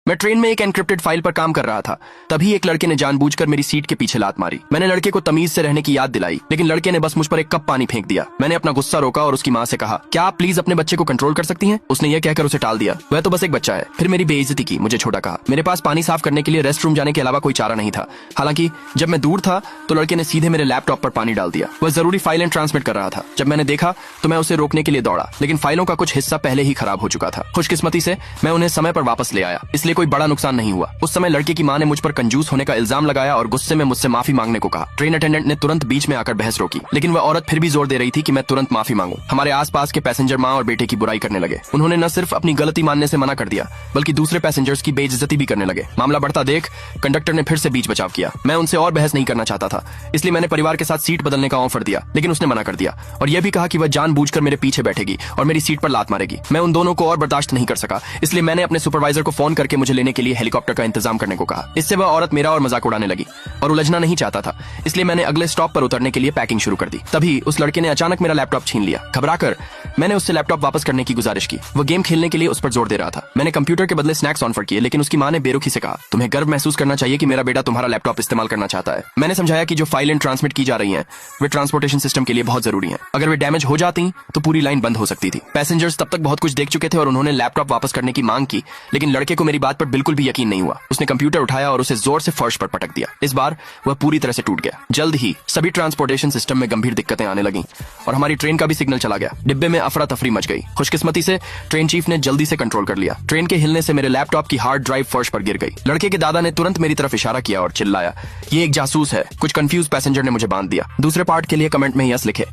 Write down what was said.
मैं ट्रेन में एक एनक्रिप्टेड फाइल पर काम कर रहा था। तभी एक लड़के ने जानबूझकर मेरी सीट के पीछे लात मारी। मैंने लड़के को तमीज से रहने की याद दिलाई, लेकिन लड़के ने बस मुझ पर एक कप पानी फेंक दिया। मैंने अपना गुस्सा रोका और उसकी माँ से कहा, क्या आप प्लीज अपने बच्चे को कंट्रोल कर सकती हैं? उसने यह कहकर उसे टाल दिया, वह तो बस एक बच्चा है। फिर मेरी बेइज्जती की, मुझे छोटा कहा। मेरे पास पानी साफ करने के लिए रेस्ट रूम जाने के अलावा कोई चारा नहीं था। हालांकि जब मैं दूर था तो लड़के ने सीधे मेरे लैपटॉप पर पानी डाल दिया। वह जरूरी फाइलें ट्रांसमिट कर रहा था। जब मैंने देखा तो मैं उसे रोकने के लिए दौड़ा, लेकिन फाइलों का कुछ हिस्सा पहले ही खराब हो चुका था। खुशकिस्मती से मैं उन्हें समय पर वापस ले आया, इसलिए कोई बड़ा नुकसान नहीं हुआ। उस समय लड़के की माँ ने मुझ पर कंजूस होने का इल्जाम लगाया और गुस्से में मुझसे माफी मांगने को कहा। ट्रेन अटेंडेंट ने तुरंत बीच में आकर बहस रोकी, लेकिन वह औरत फिर भी जोर दे रही थी कि मैं तुरंत माफी मांगूं। हमारे आसपास के पैसेंजर माँ और बेटे की बुराई करने लगे। उन्होंने न सिर्फ अपनी गलती मानने से मना कर दिया, बल्कि दूसरे पैसेंजर्स की बेइज्जती भी करने लगे। मामला बढ़ता देख कंडक्टर ने फिर से बीच बचाव किया। मैं उनसे और बहस नहीं करना चाहता था, इसलिए मैंने परिवार के साथ सीट बदलने का ऑफर दिया, लेकिन उसने मना कर दिया और यह भी कहा कि वह जानबूझकर मेरे पीछे बैठेगी और मेरी सीट पर लात मारेगी। मैं उन दोनों को और बर्दाश्त नहीं कर सका, इसलिए मैंने अपने सुपरवाइजर को फोन करके मुझे लेने के लिए हेलीकॉप्टर का इंतजाम करने को कहा। इससे वह औरत मेरा और मजाक उड़ाने लगी और उलझना नहीं चाहता था, इसलिए मैंने अगले स्टॉप पर उतरने के लिए पैकिंग शुरू कर दी। तभी उस लड़के ने अचानक मेरा लैपटॉप छीन लिया। घबराकर मैंने उससे लैपटॉप वापस करने की गुजारिश की। वो गेम खेलने के लिए उस पर जोर दे रहा था। मैंने कंप्यूटर के बदले स्नैक्स ऑफर किए, लेकिन उसकी माँ ने बेरुखी से कहा, तुम्हें गर्व महसूस करना चाहिए कि मेरा बेटा तुम्हारा लैपटॉप इस्तेमाल करना चाहता है। मैंने समझाया कि जो फाइलें ट्रांसमिट की जा रही हैं वे ट्रांसपोर्टेशन सिस्टम के लिए बहुत जरूरी हैं। अगर वे डैमेज हो जाती तो पूरी लाइन बंद हो सकती थी। पैसेंजर्स तब तक बहुत कुछ देख चुके थे और उन्होंने लैपटॉप वापस करने की मांग की, लेकिन लड़के को मेरी बात पर बिल्कुल भी यकीन नहीं हुआ। उसने कंप्यूटर उठाया और उसे जोर से फर्श पर पटक दिया। इस बार वह पूरी तरह से टूट गया। जल्द ही सभी ट्रांसपोर्टेशन सिस्टम में गंभीर दिक्कतें आने लगीं और हमारी ट्रेन का भी सिग्नल चला गया। डिब्बे में अफरा तफरी मच गई। खुशकिस्मती से ट्रेन चीफ ने जल्दी से कंट्रोल कर लिया। ट्रेन के हिलने से मेरे लैपटॉप की हार्ड ड्राइव फर्श पर गिर गई। लड़के के दादा ने तुरंत मेरी तरफ इशारा किया और चिल्लाया, ये एक जासूस है। कुछ कंफ्यूज पैसेंजर ने मुझे बांध दिया। दूसरे पार्ट के लिए कमेंट में यस लिखे।